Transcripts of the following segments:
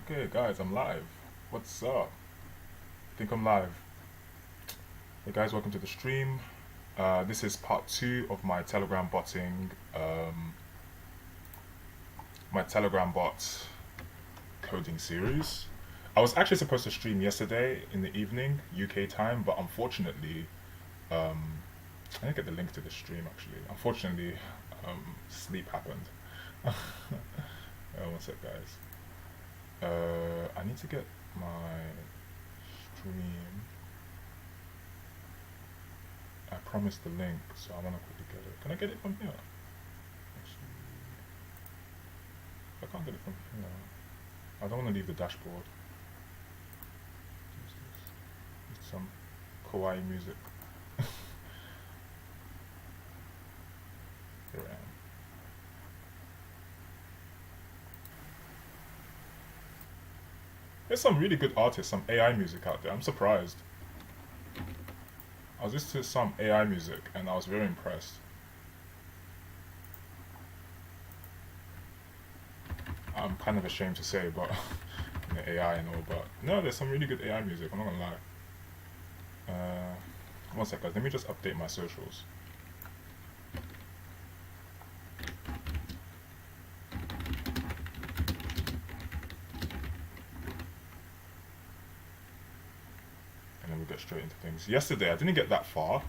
Okay, guys, I'm live. What's up? I think I'm live. Hey, guys, welcome to the stream. This is part two of my Telegram botting, my Telegram bot coding series. I was actually supposed to stream yesterday in the evening, UK time, but unfortunately, I didn't get the link to the stream actually. Unfortunately, sleep happened. One sec, guys. I need to get my stream. I promised the link, so I want to quickly get it. Can I get it from here? Actually, I can't get it from here. I don't want to leave the dashboard. It's some kawaii music. Here I am. There's some really good artists, some AI music out there. I'm surprised. I was listening to some AI music and I was very impressed. I'm kind of ashamed to say, but AI and all, but no, there's some really good AI music. I'm not gonna lie. One sec, guys. Let me just update my socials. And then we'll get straight into things. Yesterday, I didn't get that far.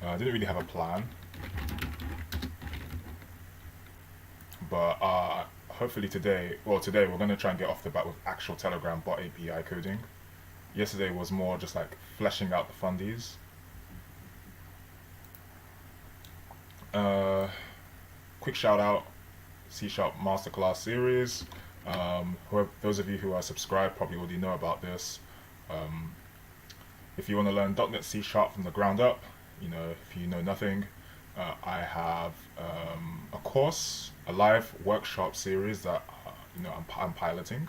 I didn't really have a plan. But hopefully today we're going to try and get off the bat with actual Telegram bot API coding. Yesterday was more just like fleshing out the fundies. Quick shout out, C# Masterclass series. Those of you who are subscribed probably already know about this. If you want to learn .NET C# from the ground up, if you know nothing, I have a course, a live workshop series that I'm piloting.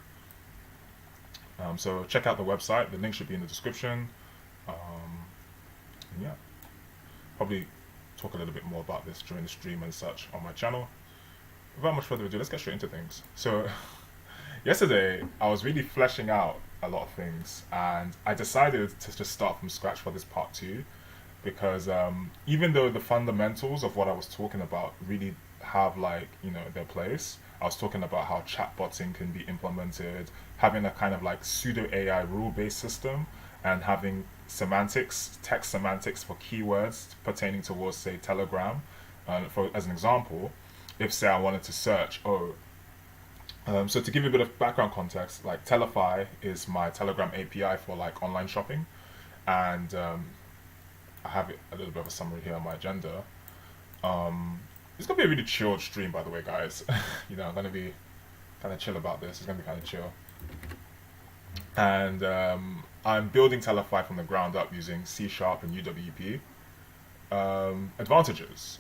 So check out the website. The link should be in the description. And yeah, probably talk a little bit more about this during the stream and such on my channel. Without much further ado, let's get straight into things. So yesterday, I was really fleshing out a lot of things, and I decided to just start from scratch for this part two, because even though the fundamentals of what I was talking about really have their place, I was talking about how chatboting can be implemented, having a kind of like pseudo AI rule-based system, and having semantics, text semantics for keywords pertaining towards, say, Telegram. As an example, if say I wanted to search, so to give you a bit of background context, like Telefyy is my Telegram API for like online shopping, and I have a little bit of a summary here on my agenda. It's gonna be a really chilled stream, by the way, guys. I'm gonna be kind of chill about this. It's gonna be kind of chill, and I'm building Telefyy from the ground up using C# and UWP. Advantages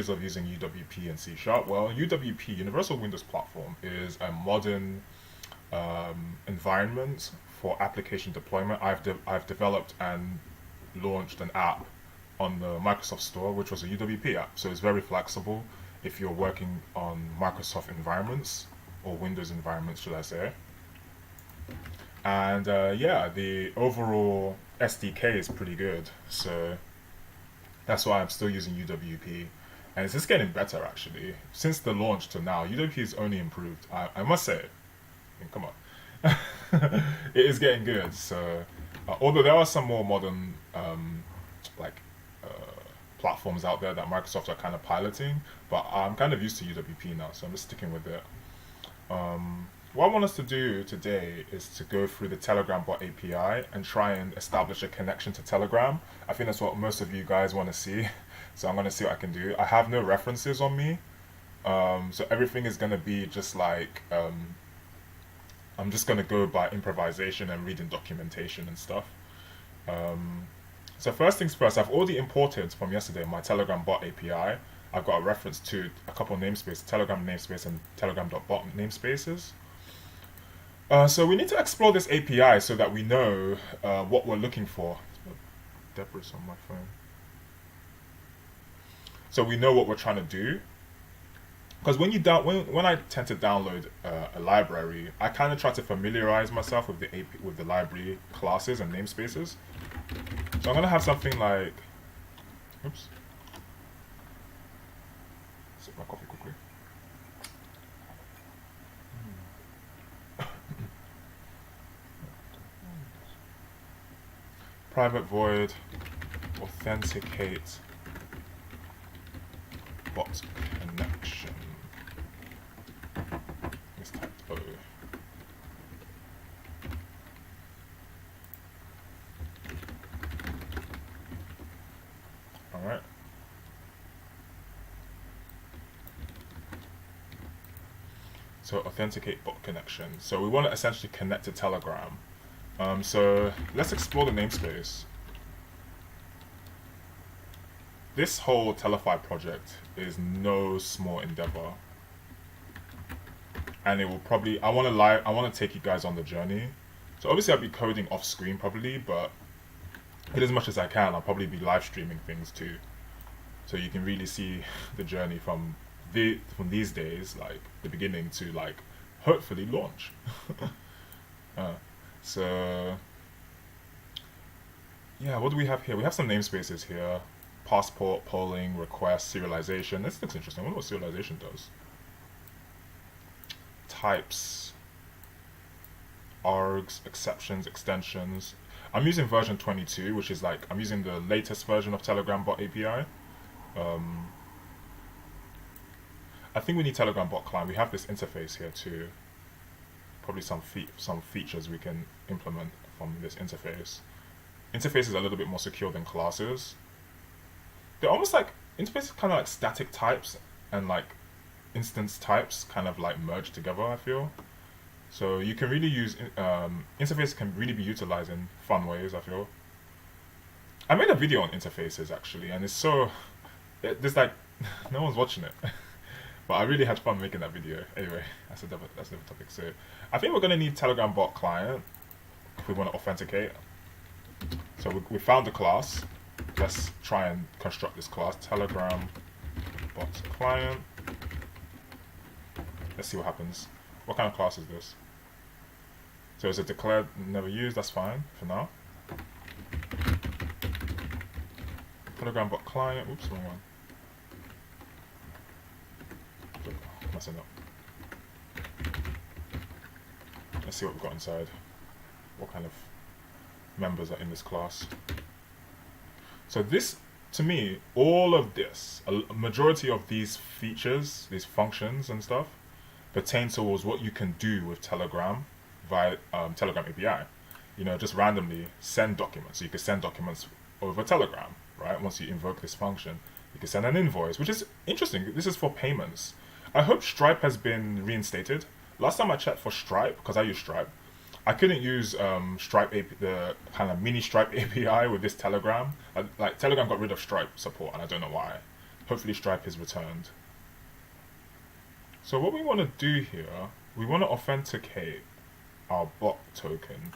of using UWP and C#. Well, UWP, Universal Windows Platform, is a modern environment for application deployment. I've developed and launched an app on the Microsoft Store, which was a UWP app. So it's very flexible if you're working on Microsoft environments, or Windows environments, should I say. And yeah, the overall SDK is pretty good. So that's why I'm still using UWP. And it's just getting better, actually. Since the launch to now, UWP has only improved. I must say. I mean, come on. It is getting good. So, although there are some more modern like platforms out there that Microsoft are kind of piloting, but I'm kind of used to UWP now, so I'm just sticking with it. What I want us to do today is to go through the Telegram bot API and try and establish a connection to Telegram. I think that's what most of you guys want to see, so I'm going to see what I can do. I have no references on me, so everything is going to be just like, I'm just going to go by improvisation and reading documentation and stuff. So first things first, I've already imported from yesterday my Telegram bot API. I've got a reference to a couple namespaces, Telegram namespace and telegram.bot namespaces. So we need to explore this API so that we know what we're looking for. Debris on my phone. So we know what we're trying to do. because when I tend to download a library, I kind of try to familiarize myself with with the library classes and namespaces. So I'm gonna have something like, oops, sip my coffee quickly. Private void authenticate bot connection. Let's type O. All right. So authenticate bot connection. So we want to essentially connect to Telegram. So let's explore the namespace. This whole Telefyy project is no small endeavor, and it will probably I want to take you guys on the journey. So obviously I'll be coding off screen probably, but in as much as I can, I'll probably be live streaming things too, so you can really see the journey from these days, like the beginning, to like hopefully launch. So yeah, what do we have here? We have some namespaces here: passport, polling, request, serialization. This looks interesting. I wonder what serialization does. Types, args, exceptions, extensions. I'm using version 22, which is like I'm using the latest version of Telegram bot API. I think we need Telegram bot client. We have this interface here too. Probably some features we can implement from this interface. Interface is a little bit more secure than classes. They're almost like interfaces, kind of like static types and like instance types kind of like merged together, I feel. So you can really use interfaces can really be utilized in fun ways, I feel. I made a video on interfaces actually, and it's so there's like no one's watching it. But I really had fun making that video. Anyway, that's a different topic. So I think we're gonna need Telegram bot client if we want to authenticate. So we found the class. Let's try and construct this class, Telegram bot client. Let's see what happens. What kind of class is this? So is it declared never used? That's fine for now. Telegram bot client. Oops, wrong one. Messing up. Let's see what we've got inside. What kind of members are in this class? So this, to me, all of this, a majority of these features, these functions and stuff, pertain towards what you can do with Telegram via Telegram API. You know, just randomly send documents. So you can send documents over Telegram, right? Once you invoke this function, you can send an invoice, which is interesting. This is for payments. I hope Stripe has been reinstated. Last time I checked for Stripe, because I use Stripe, I couldn't use Stripe the kind of mini Stripe API with this Telegram. Like Telegram got rid of Stripe support, and I don't know why. Hopefully Stripe is returned. So what we want to do here, we want to authenticate our bot token,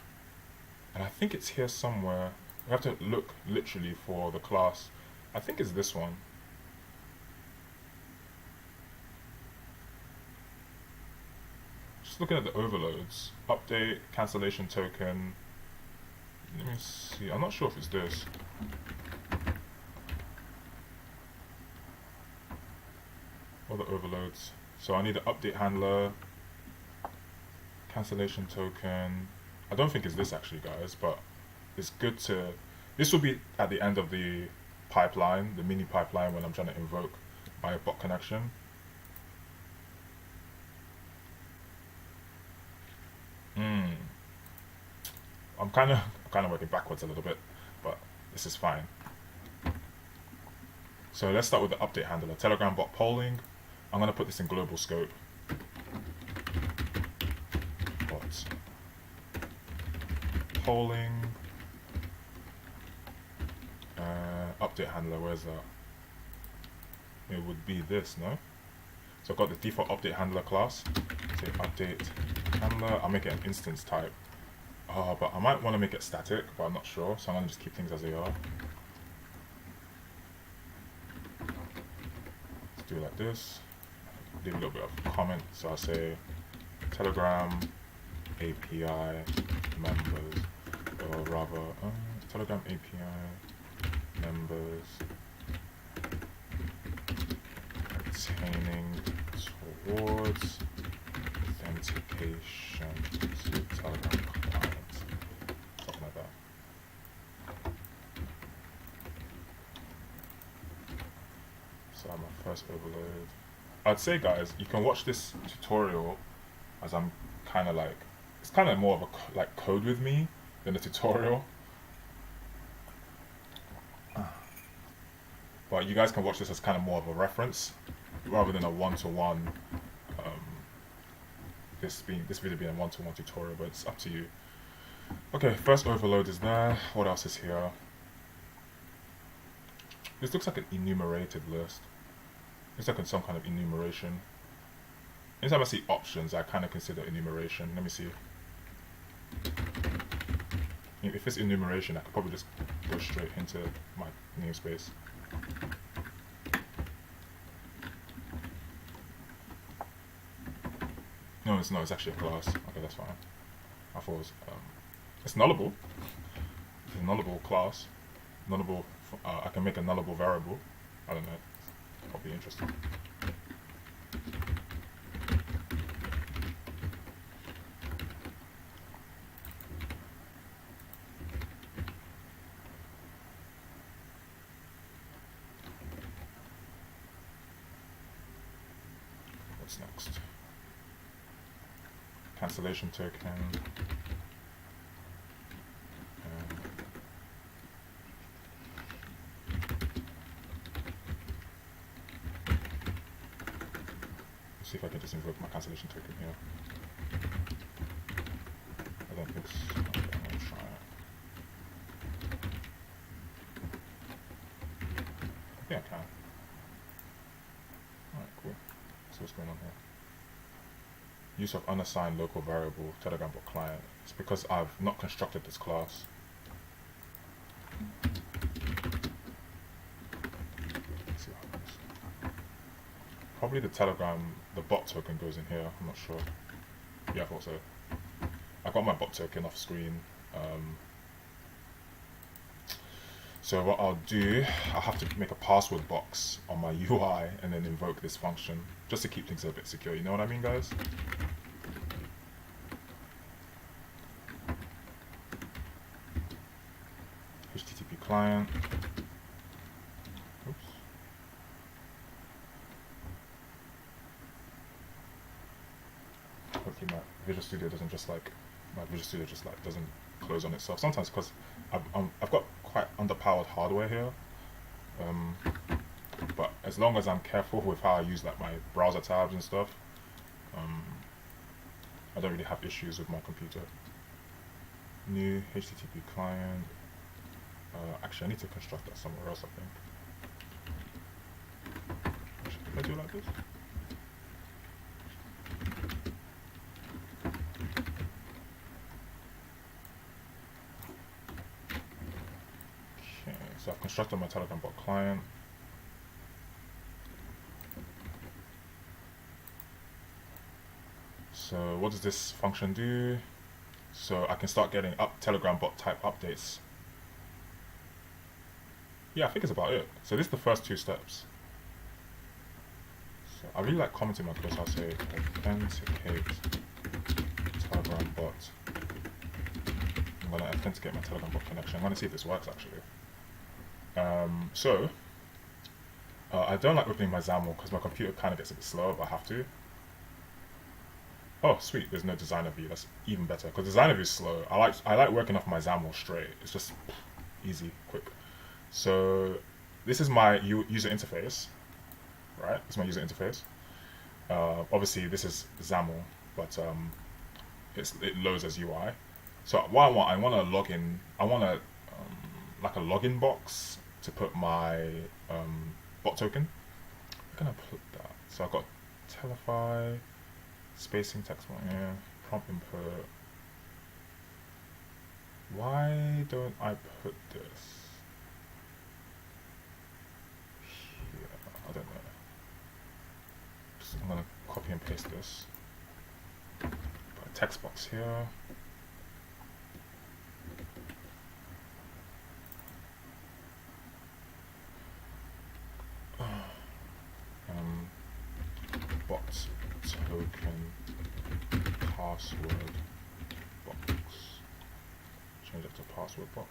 and I think it's here somewhere. We have to look literally for the class. I think it's this one. Just looking at the overloads. Update, cancellation token. Let me see. I'm not sure if it's this. All the overloads. So I need an update handler, cancellation token. I don't think it's this actually, guys, but it's good to... This will be at the end of the pipeline, the mini pipeline, when I'm trying to invoke my bot connection. I'm kind of working backwards a little bit, but this is fine. So let's start with the update handler. Telegram bot polling. I'm going to put this in global scope. Bot polling. Update handler, where's that? It would be this, no? So I've got the default update handler class. Say update handler. I'll make it an instance type. But I might want to make it static, but I'm not sure. So I'm going to just keep things as they are. Let's do it like this. leave a little bit of comment. So I'll say Telegram API members, or rather, Telegram API members pertaining towards authentication to Telegram clients, something like that. So my first overload. I'd say, guys, you can watch this tutorial as I'm kind of like, it's kind of more of a like code with me than a tutorial. But you guys can watch this as kind of more of a reference rather than a one-to-one. This video being a one-to-one tutorial, but it's up to you. Okay, first overload is there. What else is here? This looks like an enumerated list. It's like some kind of enumeration. Anytime I see options, I kind of consider enumeration. Let me see. If it's enumeration, I could probably just go straight into my namespace. No, it's not. It's actually a class. Okay, that's fine. I thought it was. It's nullable. It's a nullable class. Nullable. I can make a nullable variable. I don't know. That'll be interesting. What's next? Cancellation token. See if I can just invoke my cancellation token here. I don't think so. Okay, I'm gonna try it. Yeah, I can. Alright, cool. So what's going on here? Use of unassigned local variable Telegram bot client. It's because I've not constructed this class. Let's see what happens. Probably the Telegram, the bot token goes in here. I'm not sure. Yeah, I thought so. I got my bot token off screen. So what I'll do, I'll have to make a password box on my UI and then invoke this function just to keep things a bit secure. You know what I mean, guys? HTTP client. Oops. Hopefully my Visual Studio doesn't just like doesn't close on itself. Sometimes because I've got quite underpowered hardware here, but as long as I'm careful with how I use like my browser tabs and stuff, I don't really have issues with my computer. New HTTP client. Actually, I need to construct that somewhere else, I think. Can I do it like this? Okay, so I've constructed my Telegram bot client. So what does this function do? So I can start getting Telegram bot type updates. Yeah, I think it's about it. So this is the first two steps. So I really like commenting my code, so I'll say authenticate Telegram bot. I'm gonna authenticate my Telegram bot connection. I'm gonna see if this works actually. I don't like opening my XAML because my computer kind of gets a bit slow, but I have to. Oh, sweet! There's no designer view. That's even better because designer view is slow. I like working off my XAML straight. It's just easy, quick. So this is my user interface, right? It's my user interface. Obviously, this is XAML, but it loads as UI. So what I want to log in. I want like a login box to put my bot token. I'm gonna put that. So I've got Telefyy, spacing text one, yeah, prompt input. Why don't I put this? I don't know. I'm gonna copy and paste this. Put a text box here. Bot token password box. Change it to password box.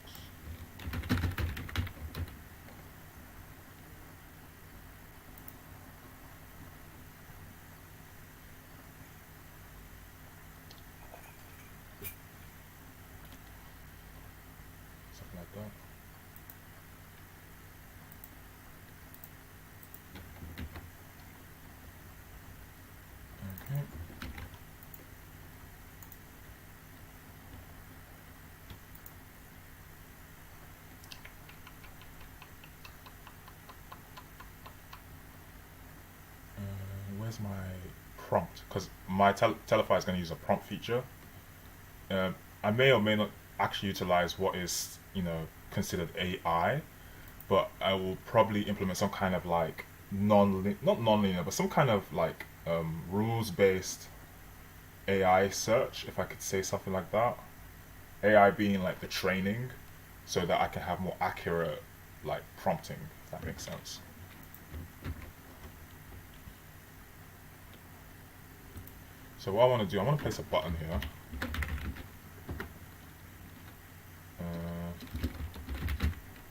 Something like that. Okay. Where's my prompt? Because my Telefyy is going to use a prompt feature. I may or may not actually utilize what is, considered AI, but I will probably implement some kind of like not non-linear, but some kind of like rules-based AI search, if I could say something like that. AI being like the training, so that I can have more accurate like prompting, if that makes sense. So what I want to do, I want to place a button here.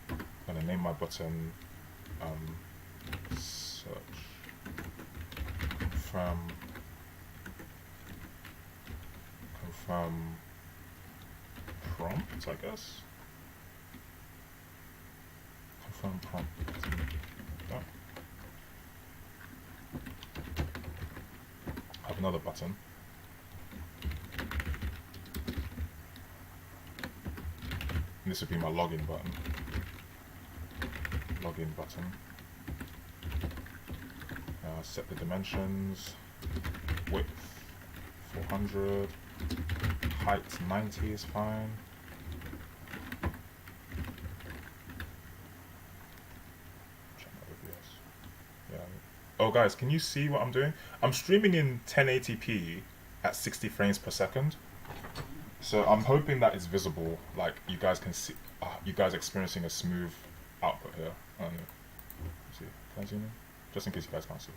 I'm going to name my button search confirm prompt, I guess. Confirm prompt. Oh. I have another button. And this would be my login button. Login button. Set the dimensions. Width 400. Height 90 is fine. Check my OBS. Yeah. Oh guys, can you see what I'm doing? I'm streaming in 1080p at 60 frames per second. So I'm hoping that it's visible, like you guys can see, you guys experiencing a smooth output here. I don't know. See, can I zoom in? Just in case you guys can't see.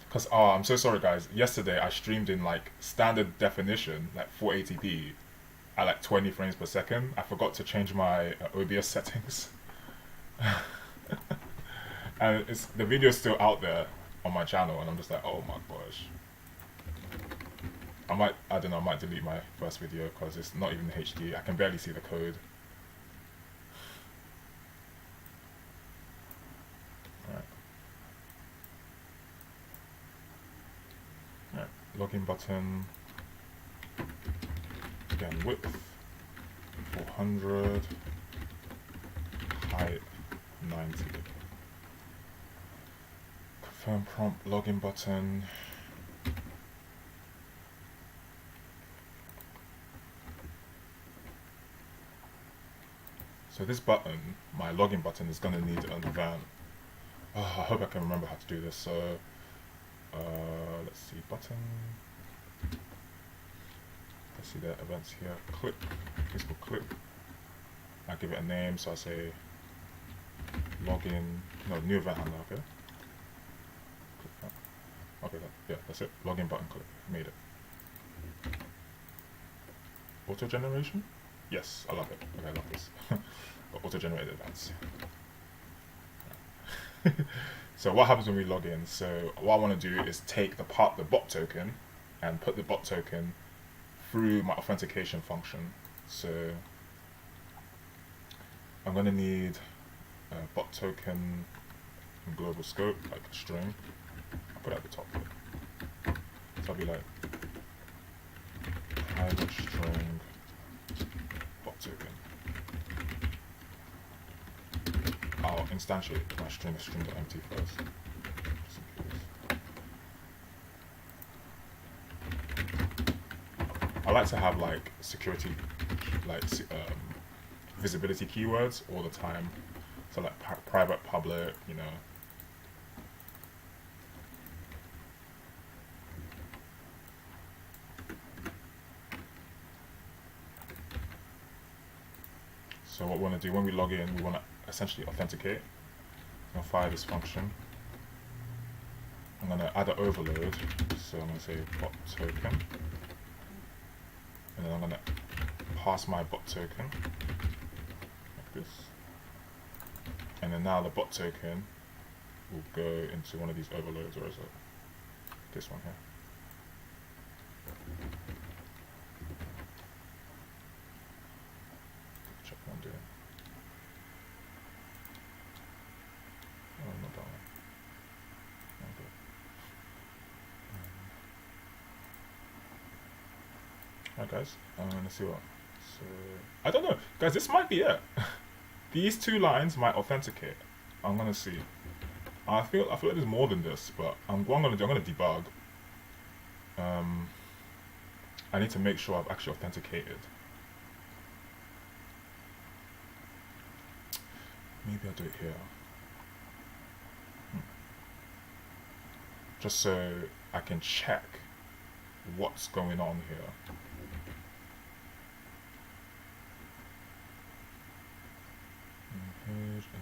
Because, I'm so sorry guys, yesterday I streamed in like standard definition, like 480p, at like 20 frames per second. I forgot to change my OBS settings. And the video's still out there on my channel, and I'm just like, oh my gosh. I don't know, I might delete my first video because it's not even HD. I can barely see the code. Alright, login button. Again, width 400, height 90. Confirm prompt, login button. So this button, my login button, is going to need an event. Oh, I hope I can remember how to do this. So, let's see, button. Let's see the events here. Click, Facebook click. I give it a name, so I say login, no, new event handler, okay? Click that. Okay, yeah, that's it. Login button click, made it. Auto generation? Yes, I love it. Okay, I love this. Auto-generated events. So what happens when we log in? So what I want to do is take the bot token and put the bot token through my authentication function. So I'm going to need a bot token in global scope, like a string. I'll put it at the top here. So I'll be like private string bot token. I'll instantiate my string.empty first. Just in case. I like to have like security, like visibility keywords all the time. So like private, public, So what we want to do when we log in, we want to essentially authenticate. I'm going to fire this function. I'm going to add an overload. So I'm going to say bot token. And then I'm going to pass my bot token like this. And then now the bot token will go into one of these overloads, or is it this one here? Check what I'm doing. Oh, not that one. Okay. Alright guys, let's see what. So, I don't know. Guys, this might be it. These two lines might authenticate. I'm gonna see. I feel like there's more than this, but what I'm gonna do, I'm gonna debug. I need to make sure I've actually authenticated. Maybe I'll do it here. Just so I can check what's going on here.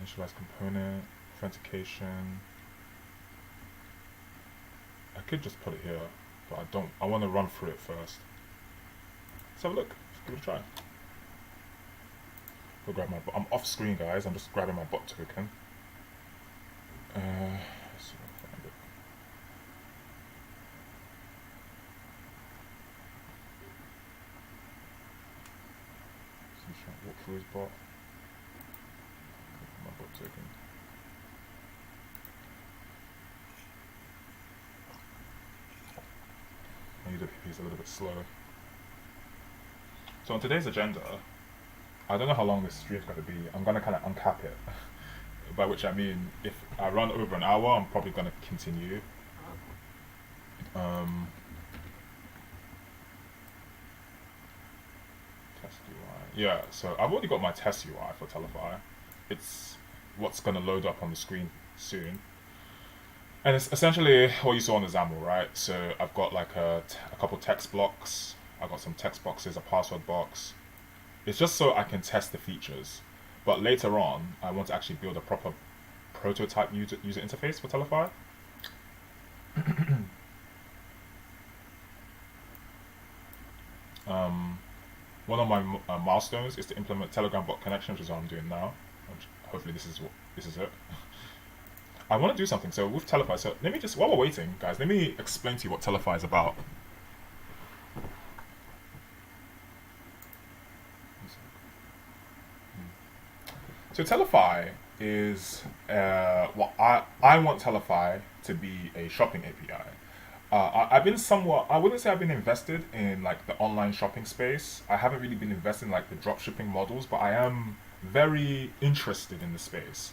Initialize component, authentication. I could just put it here, but I don't. I want to run through it first. Let's have a look. Let's give it a try. Go grab my. I'm off screen, guys. I'm just grabbing my bot token. Let's see if I can find it. CSharp walk through his bot. My bot token. My UWP is a little bit slow. So on today's agenda, I don't know how long this stream is going to be. I'm going to kind of uncap it. By which I mean, if I run over an hour, I'm probably going to continue. Test UI. Yeah, so I've already got my test UI for Telefyy. It's what's going to load up on the screen soon. And it's essentially what you saw on the XAML, right? So I've got like a couple text blocks. I've got some text boxes, a password box. It's just so I can test the features. But later on, I want to actually build a proper prototype user interface for Telefyy. One of my milestones is to implement Telegram bot connection, which is what I'm doing now. Hopefully this is it. I want to do something. So with Telefyy, so let me just, while we're waiting, guys, let me explain to you what Telefyy is about. So Telefyy is well, I want Telefyy to be a shopping API. I've been somewhat, I wouldn't say I've been invested in like the online shopping space. I haven't really been invested in like the drop shipping models, but I am very interested in the space.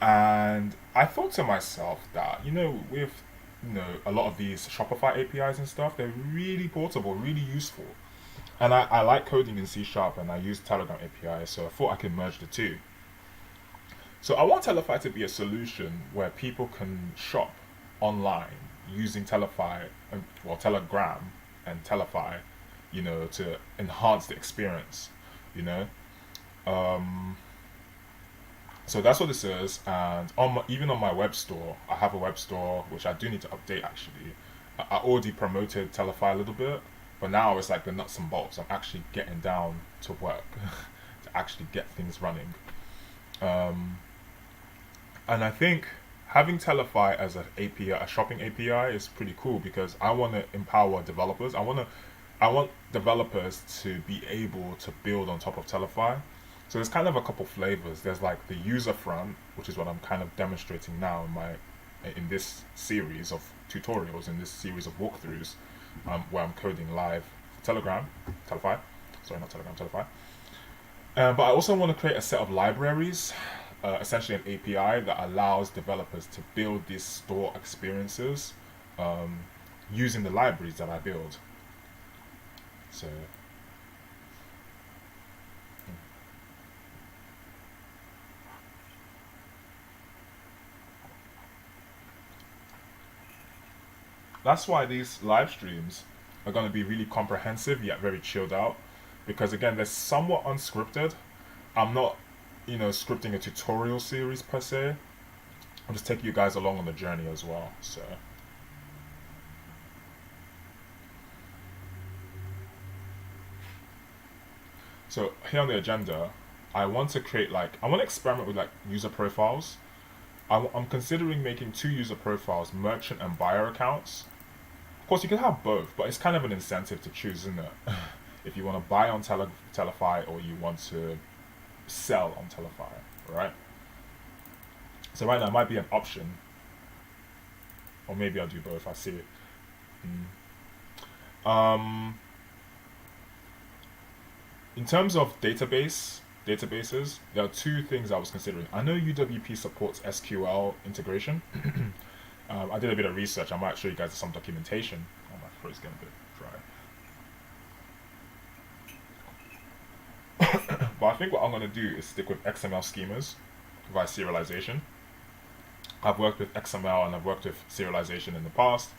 And I thought to myself that, with a lot of these Shopify APIs and stuff, they're really portable, really useful. And I like coding in C# and I use Telegram API, so I thought I could merge the two. So I want Telefyy to be a solution where people can shop online using Telefyy, Telegram and Telefyy, to enhance the experience, So that's what this is, and even on my web store, I have a web store which I do need to update actually. I already promoted Telefyy a little bit, but now it's like the nuts and bolts. I'm actually getting down to work to actually get things running. And I think having Telefyy as an API, a shopping API, is pretty cool because I want to empower developers. I want developers to be able to build on top of Telefyy. So there's kind of a couple flavors. There's like the user front, which is what I'm kind of demonstrating now in this series of tutorials, in this series of walkthroughs, where I'm coding live for Telefyy. Sorry, not Telegram, Telefyy. But I also want to create a set of libraries, essentially an API that allows developers to build these store experiences using the libraries that I build. So. That's why these live streams are going to be really comprehensive yet very chilled out, because again they're somewhat unscripted, I'm not, scripting a tutorial series per se. I'm just taking you guys along on the journey as well. So here on the agenda, I want to create I want to experiment with user profiles. I'm considering making two user profiles, merchant and buyer accounts. Of course, you can have both, but it's kind of an incentive to choose, isn't it? If you want to buy on Telefyy or you want to sell on Telefyy, right? So right now it might be an option, or maybe I'll do both. I see it. Um, in terms of databases, there are two things I was considering. I know UWP supports SQL integration. I did a bit of research. I might show you guys some documentation. Oh, my throat's getting a bit dry. But I think what I'm going to do is stick with XML schemas via serialization. I've worked with XML and I've worked with serialization in the past,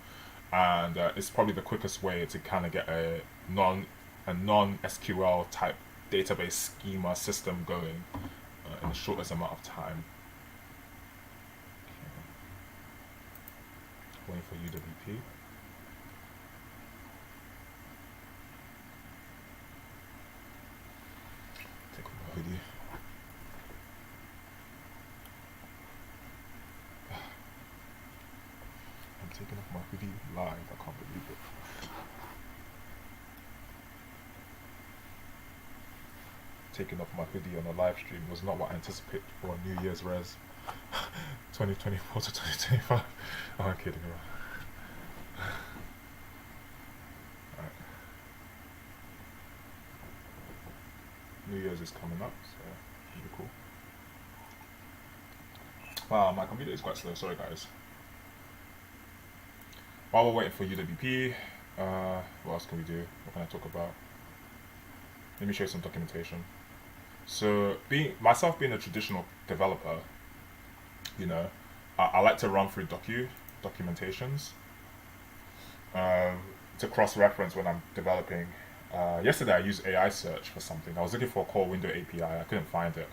and it's probably the quickest way to kind of get a non SQL type database schema system going in the shortest amount of time. Okay. Waiting for UWP. Take off my hoodie. I'm taking off my hoodie live. I can't believe it. Taking off my hoodie on a live stream was not what I anticipated for a New Year's res 2024 to 2025. Oh, I'm kidding around. Alright. New Year's is coming up, so it'll be cool. Wow, my computer is quite slow, sorry guys. While we're waiting for UWP, what else can we do? What can I talk about? Let me show you some documentation. So, being a traditional developer, I like to run through documentations to cross-reference when I'm developing. Yesterday I used AI search for something. I was looking for a core window API. I couldn't find it.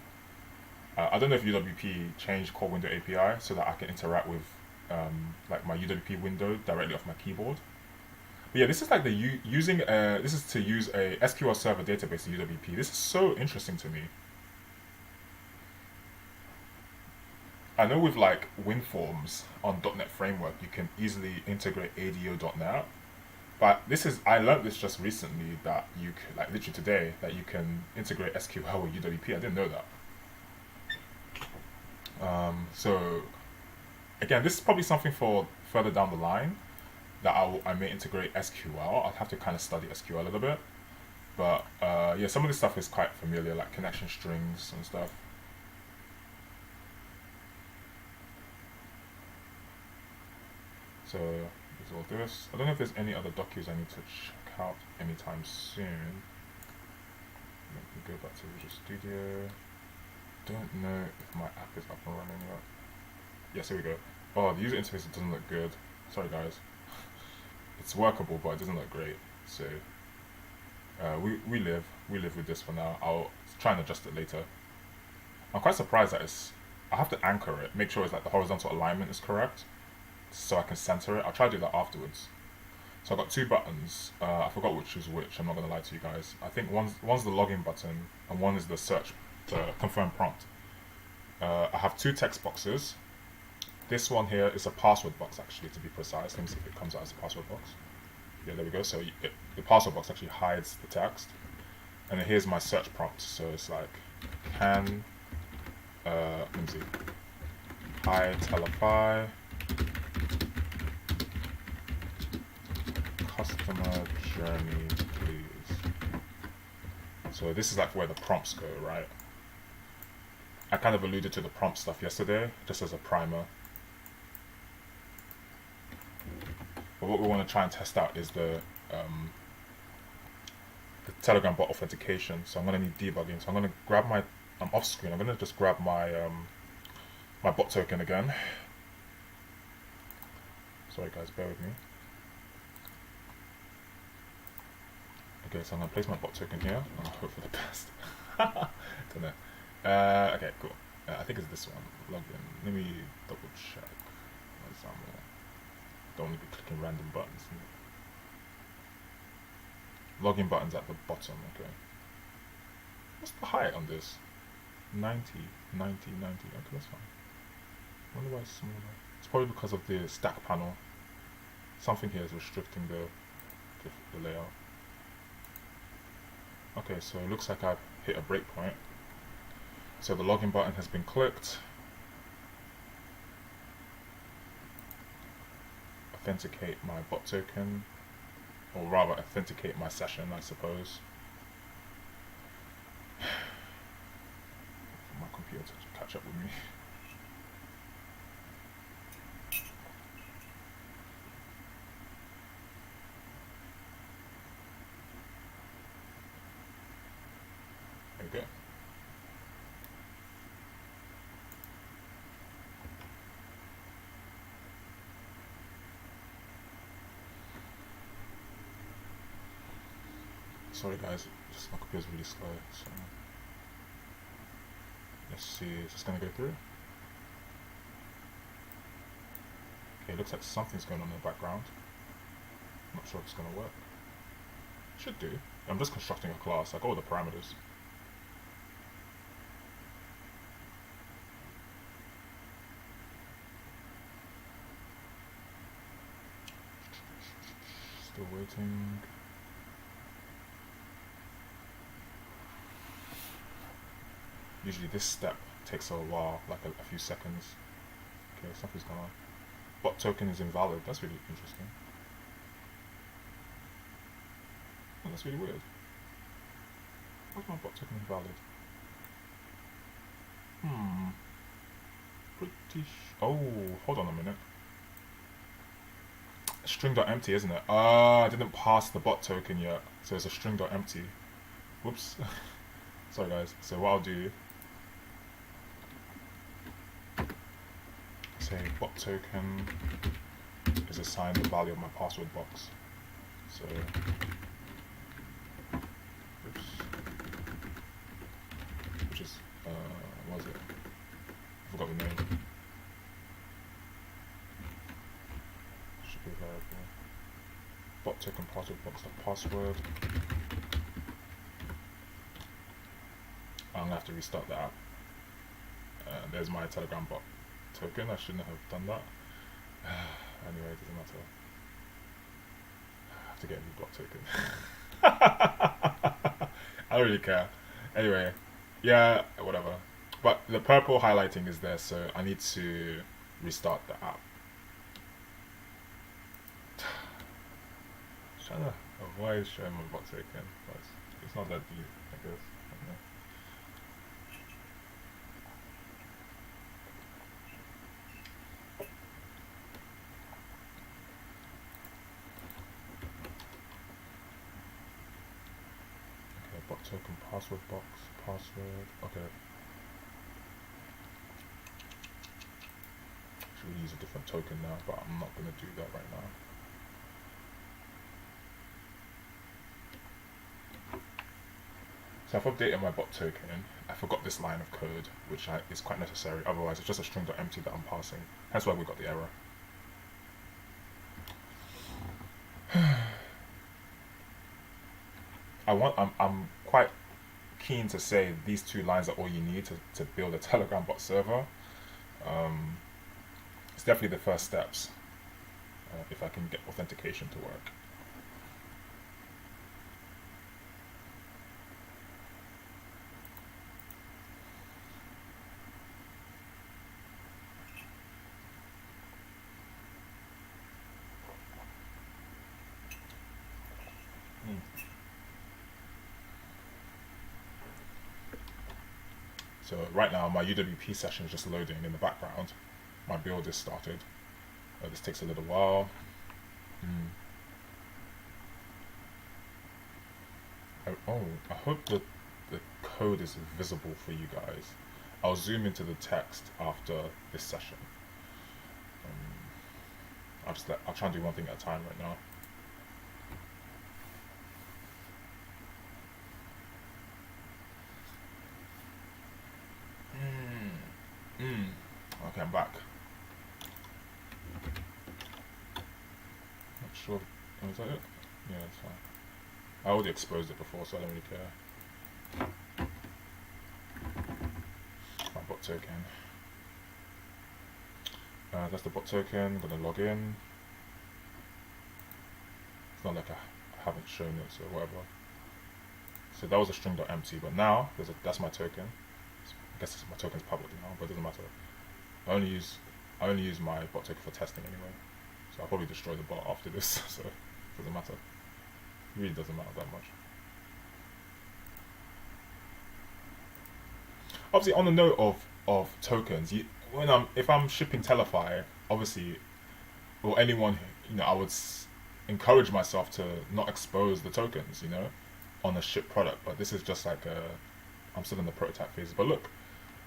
I don't know if UWP changed core window API so that I can interact with my UWP window directly off my keyboard. But yeah, this is like this is to use a SQL Server database in UWP. This is so interesting to me. I know with WinForms on .NET Framework, you can easily integrate ADO.NET. But I learned this just recently that you could, literally today, that you can integrate SQL with UWP. I didn't know that. So again, this is probably something for further down the line that I may integrate SQL. I'll have to kind of study SQL a little bit. But yeah, some of this stuff is quite familiar, like connection strings and stuff. So there's all this. I don't know if there's any other docus I need to check out anytime soon. Let me go back to Visual Studio. Don't know if my app is up and running yet. Yes, here we go. Oh, the user interface doesn't look good. Sorry guys. It's workable, but it doesn't look great. So we live with this for now. I'll try and adjust it later. I'm quite surprised that I have to anchor it, make sure it's the horizontal alignment is correct, so I can center it. I'll try to do that afterwards. So I've got two buttons. I forgot which is which. I'm not gonna lie to you guys. I think one's the login button and one is the search, the confirm prompt. I have two text boxes. This one here is a password box, actually, to be precise. Let me see if it comes out as a password box. Yeah, there we go. So the password box actually hides the text. And then here's my search prompt. So it's let me see. Hi, Telefyy. Customer journey, please. So this is where the prompts go, right? I kind of alluded to the prompt stuff yesterday, just as a primer. But what we want to try and test out is the Telegram bot authentication. So I'm going to need debugging. So I'm going to grab I'm off screen. I'm going to just grab my my bot token again. Sorry guys, bear with me. Okay, so I'm going to place my bot token here and hope for the best. Don't know. Okay, cool. I think it's this one. Login. Let me double check. Example. Don't want to be clicking random buttons. Login button's at the bottom. Okay. What's the height on this? 90, 90, 90. Okay, that's fine. Wonder why it's smaller. It's probably because of the stack panel. Something here is restricting the layout. Okay, so it looks like I've hit a breakpoint. So the login button has been clicked. Authenticate my bot token, or rather authenticate my session, I suppose. For my computer to catch up with me. There we go. Sorry guys, just my computer's really slow, so let's see, is this gonna go through? Okay, looks like something's going on in the background. Not sure if it's gonna work. Should do. I'm just constructing a class, I got all the parameters. Still waiting. Usually this step takes a while, like a few seconds. Okay, something's going on. Bot token is invalid. That's really interesting. Oh, that's really weird. Why's my bot token invalid? British. Oh, hold on a minute. String.empty, isn't it? I didn't pass the bot token yet, so it's a string.empty. Whoops. Sorry guys. So what I'll do, say bot token is assigned the value of my password box. So oops, which is what was it? I forgot the name. Should be variable. Bot token password box of password. I'm gonna have to restart the app. There's my Telegram bot token. I shouldn't have done that. Anyway, it doesn't matter. I have to get a new bot token. I don't really care. Anyway, yeah, whatever. But the purple highlighting is there, so I need to restart the app. Trying to avoid showing my bot token, but it's not that deep, I guess. I don't know. Bot token password box, password, okay. Should we use a different token now, but I'm not going to do that right now. So I've updated my bot token. I forgot this line of code, which is quite necessary, otherwise it's just a string.empty that I'm passing. That's why we got the error. I'm quite keen to say these two lines are all you need to build a Telegram bot server. It's definitely the first steps if I can get authentication to work. So right now my UWP session is just loading in the background. My build is started. This takes a little while. I hope that the code is visible for you guys. I'll zoom into the text after this session. I'll try and do one thing at a time right now. sure. Oh, is that it? Yeah, that's fine. I already exposed it before, so I don't really care. My bot token. That's the bot token. I'm gonna log in. It's not like I haven't shown it, so whatever. So that was a string.empty, but now that's my token. I guess my token's public now, but it doesn't matter. I only use my bot token for testing anyway. So I'll probably destroy the bot after this, so it doesn't matter. It really doesn't matter that much. Obviously, on the note of tokens, if I'm shipping Telefyy, obviously, or anyone, I would encourage myself to not expose the tokens, on a shipped product. But this is just like I'm still in the prototype phase. But look,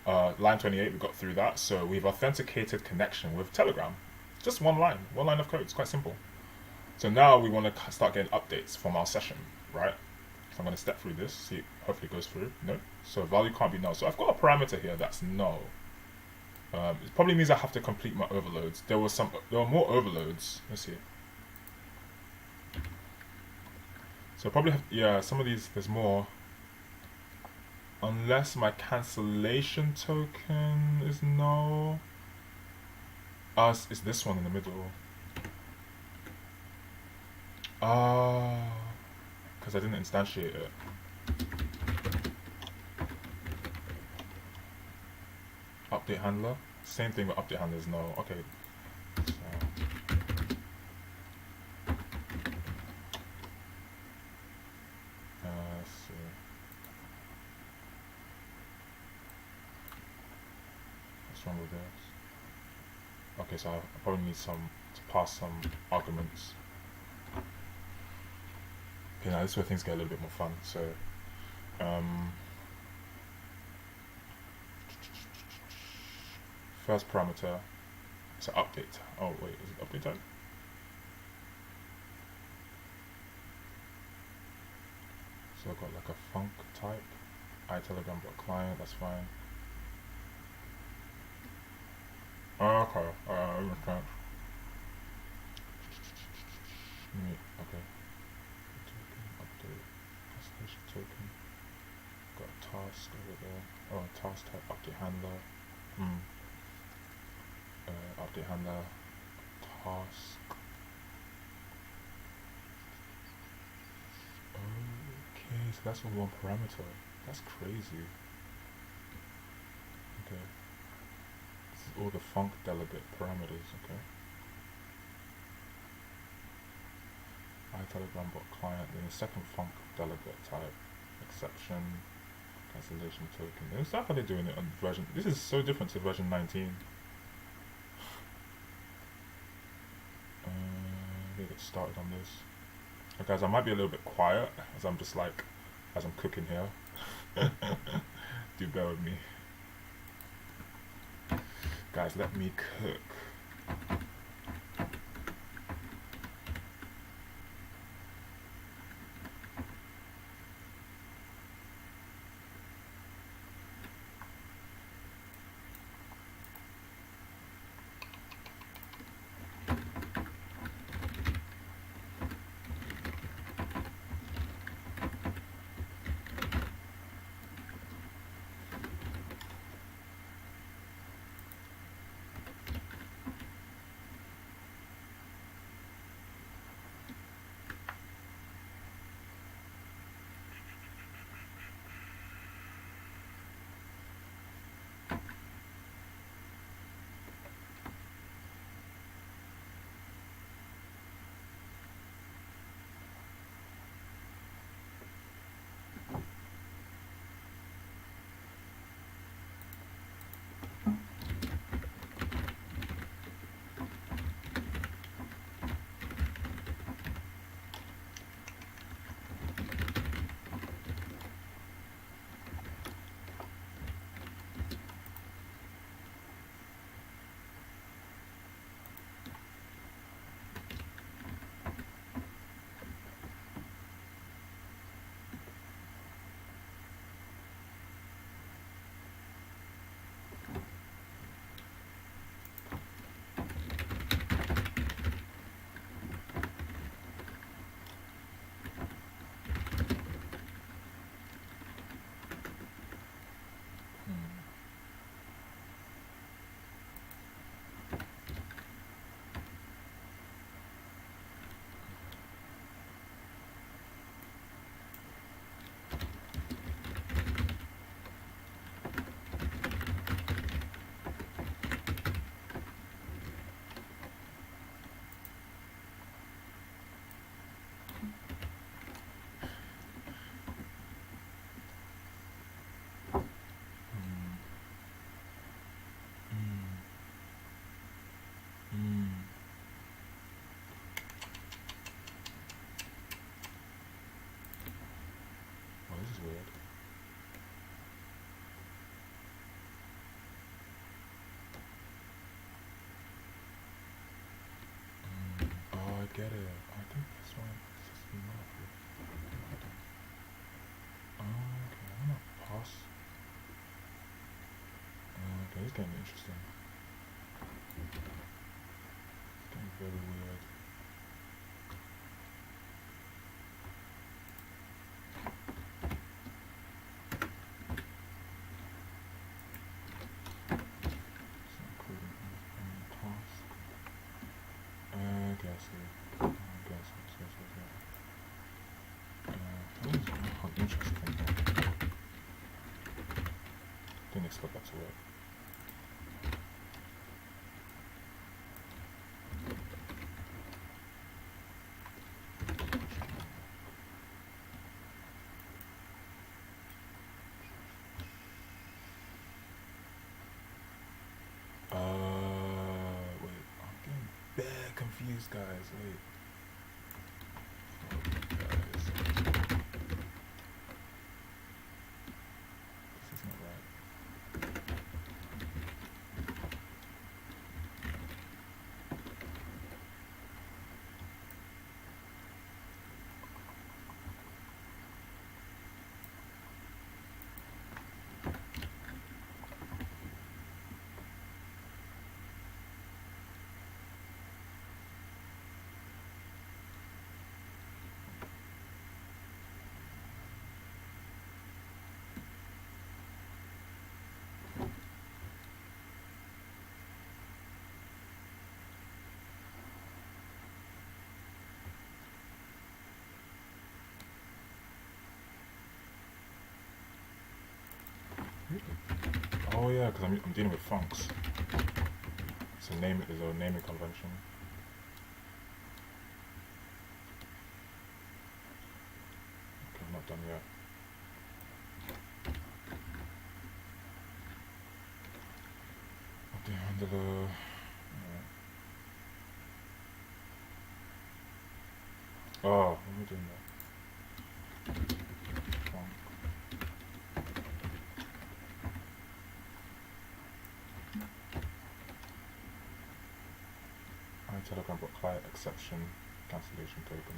line 28, we got through that. So we've authenticated connection with Telegram. Just one line of code. It's quite simple. So now we want to start getting updates from our session, right? So I'm going to step through this, see, hopefully it goes through. No. So value can't be null. So I've got a parameter here that's null. It probably means I have to complete my overloads. There were more overloads. Let's see. So I probably have, some of these, there's more. Unless my cancellation token is null. It's this one in the middle. Because I didn't instantiate it. Update handler. Same thing with update handler is null. Okay. So. Let's see. What's wrong with this? Okay, so I probably need to pass some arguments. Okay, now this is where things get a little bit more fun. So, first parameter, it's an update. Oh wait, is it update type? So I've got like a func type, iTelegram.client, that's fine. Okay, understand. Okay. Token, update, cancellation token. Got a task over there. Oh, task type, update handler. Update handler, task. Okay, so that's all one parameter. That's crazy. Okay. This is all the func delegate parameters, okay. iTelegram.client, then the second func delegate type, exception, cancellation token. Is that how they're doing it on version? This is so different to version 19. Get started on this. Okay, guys, I might be a little bit quiet as I'm just like, as I'm cooking here. Do bear with me. Guys, let me cook. is getting interesting. It's getting very weird. It's not including any task. Okay, I see. Okay, I see. Oh, interesting. Didn't expect that to work. Wait, I'm getting bad confused, guys. Wait. Guys. This is not right. Oh yeah, because I'm dealing with funks. It's a naming convention. Okay, I'm not done yet. Okay, handler. Oh, what am I doing there? Telegram bot client exception cancellation token.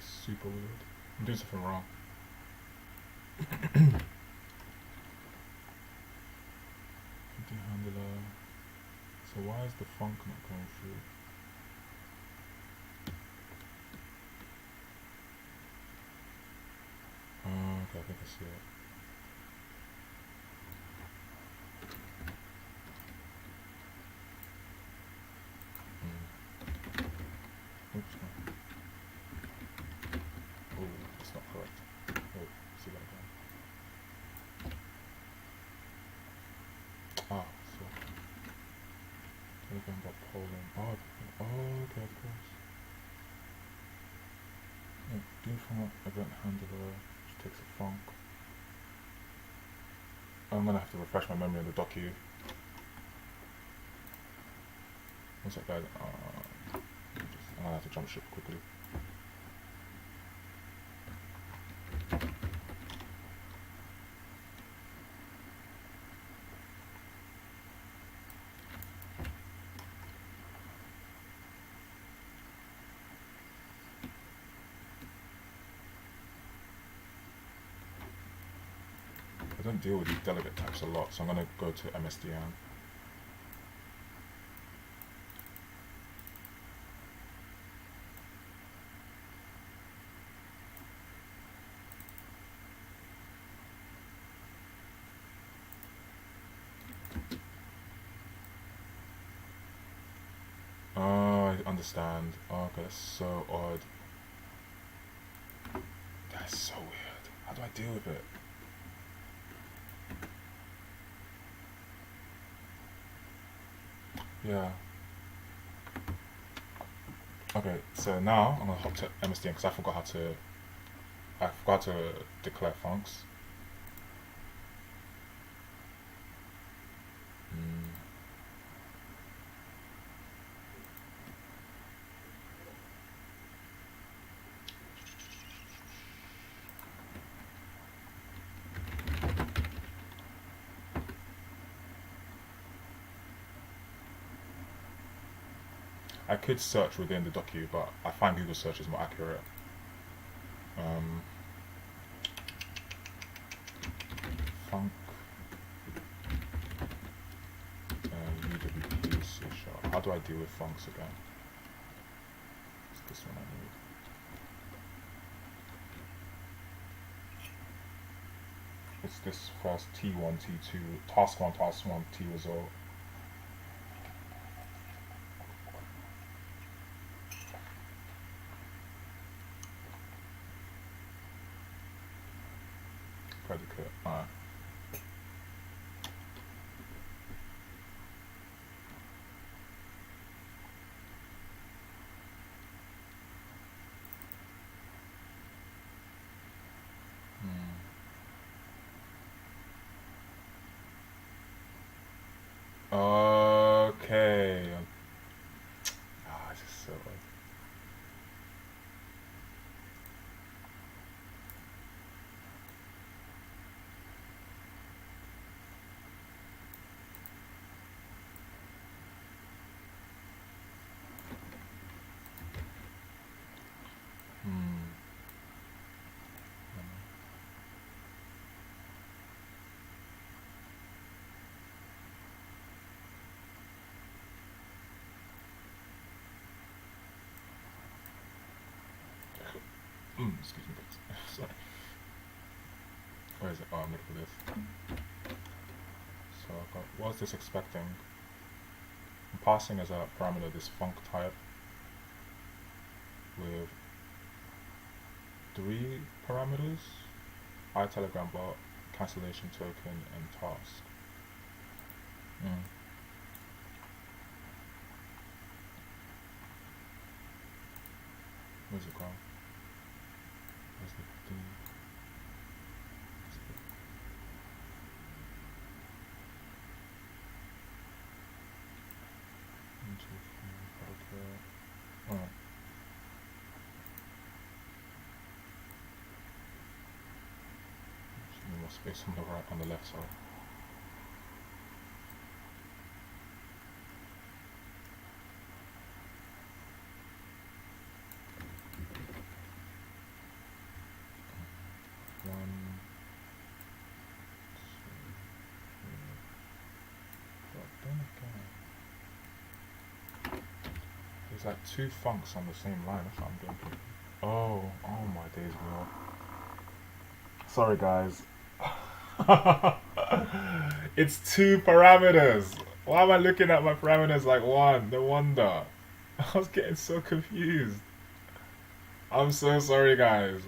Super weird. I'm doing something wrong. Empty handler. So why is the funk not going through? Okay, I think I see it. Oops, no. Oh, that's not correct. Wait, see that again. Ah, so Telegram bot polling. Oh, okay, of course. Yeah, default event handler, which takes a funk. I'm gonna have to refresh my memory on the docu. One sec, guys. I'm gonna have to jump ship quickly. I don't deal with these delegate types a lot, so I'm gonna go to MSDN. understand. Oh, okay, that's so odd. That's so weird. How do I deal with it? Yeah. Okay, so now I'm gonna hop to MSDN because I forgot to declare funcs. I could search within the docu, but I find Google search is more accurate. Func UWP C#. How do I deal with funcs again? It's this one I need. It's this first T1, T2, task 1, T result. Predicate. Alright. Okay. It's just so odd. Excuse me, sorry. Where is it? Oh, I'm looking for this. So I've got, what is this expecting? I'm passing as a parameter this func type with 3 parameters: iTelegram bot, cancellation token, and task. Where's it gone? Where's the D? Alright. Just need more space on the right, on the left side. There's like 2 funcs on the same line. That's what I'm doing. Oh my days, bro. Sorry, guys. It's 2 parameters. Why am I looking at my parameters like 1? No wonder. I was getting so confused. I'm so sorry, guys.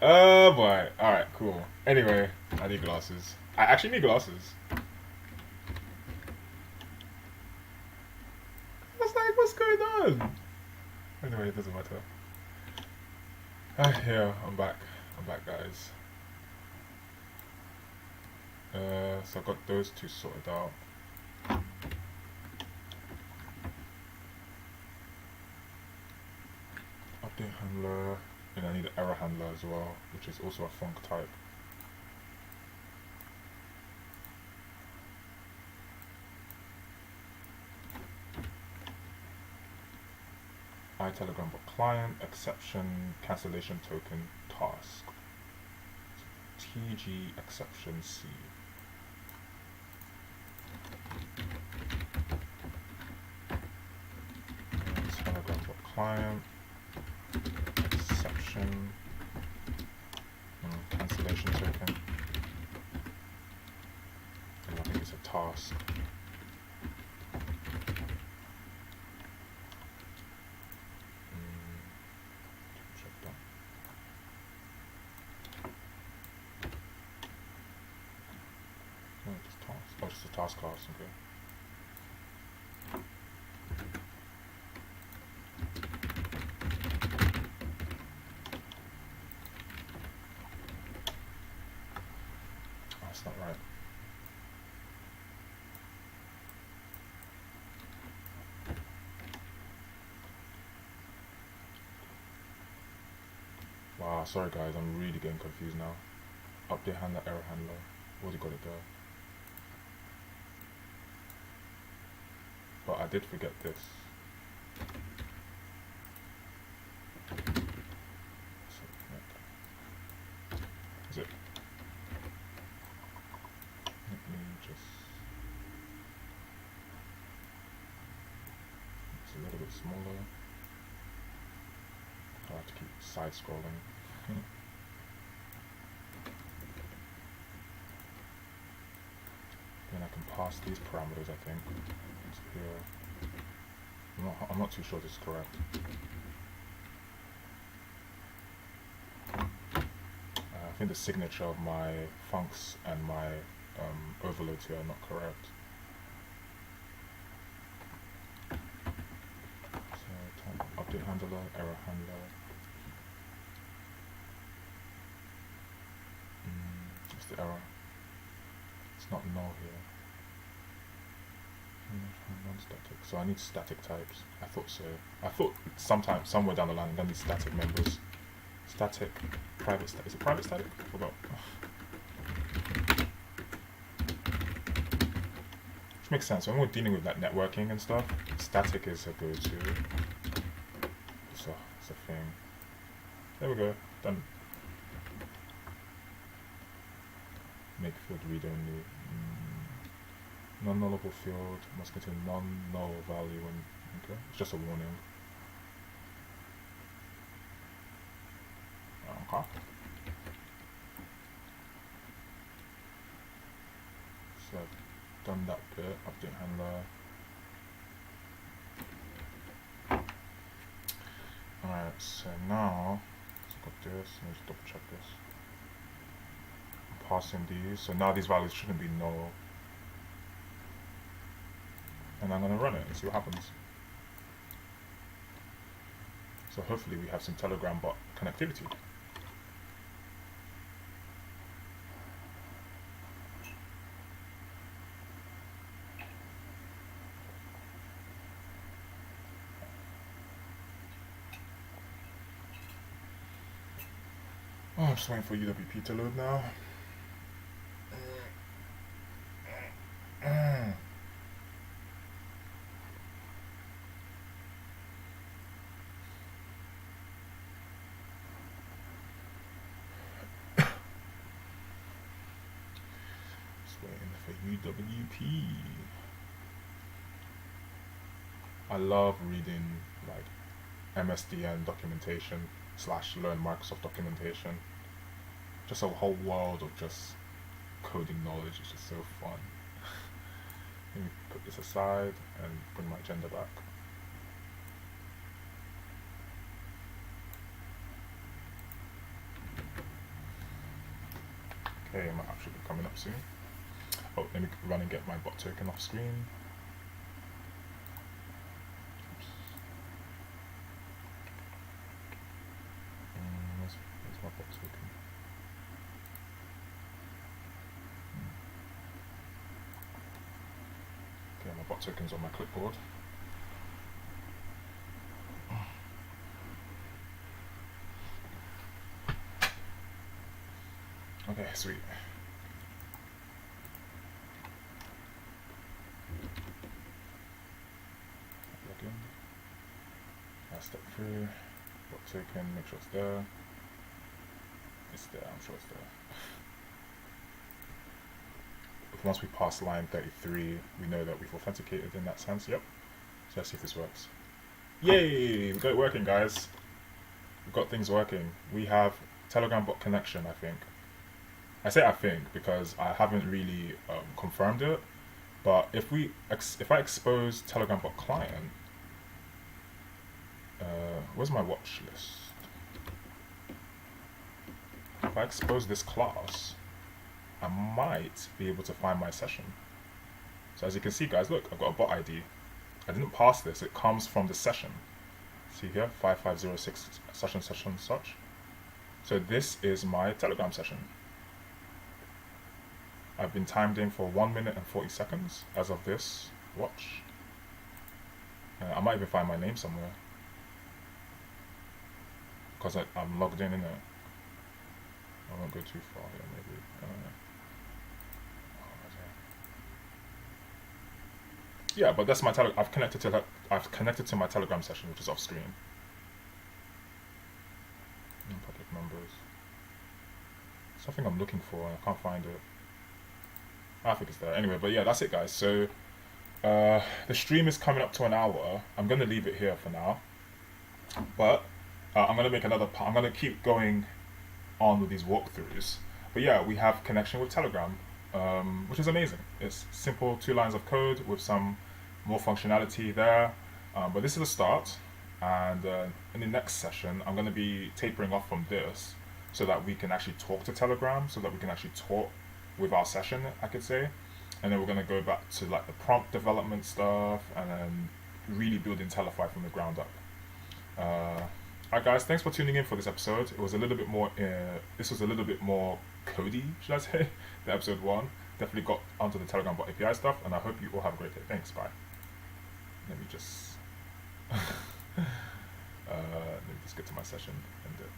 Oh boy. Alright, cool. Anyway, I need glasses. I actually need glasses. What's going on? Anyway, it doesn't matter. Yeah, I'm back, guys. So I got those 2 sorted out. Update handler, and I need an error handler as well, which is also a func type. iTelegram bot client, exception, cancellation token, task. TG exception C. Telegram bot client, exception, cancellation token. And I think it's a task. just a task class, okay. Oh, that's not right. Wow, sorry guys, I'm really getting confused now. Update handler, error handler. Already got it there. But I did forget this. Is it? Let me just... It's a little bit smaller. I have to keep side scrolling. Then I can pass these parameters, I think. It's here. I'm not too sure this is correct. I think the signature of my funcs and my overloads here are not correct. So update handler, error handler. What's the error? It's not null here. Non-static. So I need static types. I thought so. I thought somewhere down the line I'm gonna need static members. Static, private static. Is it private static? I forgot. Which makes sense. When we're dealing with like networking and stuff, static is a go-to. It's a thing. There we go. Done. Make field read only. Non-nullable field must contain non-null value. And okay, it's just a warning. Okay. So I've done that bit. Update handler. Alright, so now I've got this. Let me just double check this. I'm passing these. So now these values shouldn't be null. And I'm going to run it and see what happens. So hopefully we have some Telegram bot connectivity. Oh, I'm just waiting for UWP to load now. UWP. I love reading like MSDN documentation / learn Microsoft documentation. Just a whole world of just coding knowledge is just so fun. Let me put this aside and bring my agenda back. Okay, my app should be coming up soon. Oh, let me run and get my bot token off screen. Oops. Where's my bot token? Okay, my bot token's on my clipboard. Okay, sweet. Step through, bot token, make sure it's there. It's there, I'm sure it's there. Once we pass line 33, we know that we've authenticated in that sense, yep. So let's see if this works. Yay! We got it working, guys. We've got things working. We have Telegram bot connection, I think. I say I think because I haven't really confirmed it, but if I expose Telegram bot client, where's my watch list? If I expose this class, I might be able to find my session. So as you can see, guys, look, I've got a bot ID. I didn't pass this. It comes from the session. See here, 5506 such and such and such. So this is my Telegram session. I've been timed in for 1 minute and 40 seconds as of this watch. I might even find my name somewhere, because I'm logged in it. I won't go too far here, maybe. Yeah, but that's my I've connected to my Telegram session, which is off screen. Public numbers. Something I'm looking for and I can't find it. I think it's there. Anyway, but yeah, that's it, guys. So the stream is coming up to an hour. I'm gonna leave it here for now, but I'm gonna make another. I'm gonna keep going on with these walkthroughs. But yeah, we have connection with Telegram, which is amazing. It's simple 2 lines of code with some more functionality there. But this is a start, and in the next session, I'm gonna be tapering off from this so that we can actually talk to Telegram, so that we can actually talk with our session, I could say. And then we're gonna go back to like the prompt development stuff, and then really building Telefyy from the ground up. Alright, guys, thanks for tuning in for this episode. It was a little bit more. This was a little bit more codey, should I say, than episode 1. Definitely got onto the Telegram bot API stuff, and I hope you all have a great day. Thanks. Bye. Let me just get to my session and bring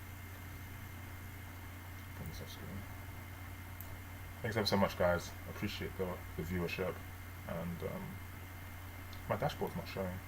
this off screen. Thanks ever so much, guys. I appreciate the viewership, and my dashboard's not showing.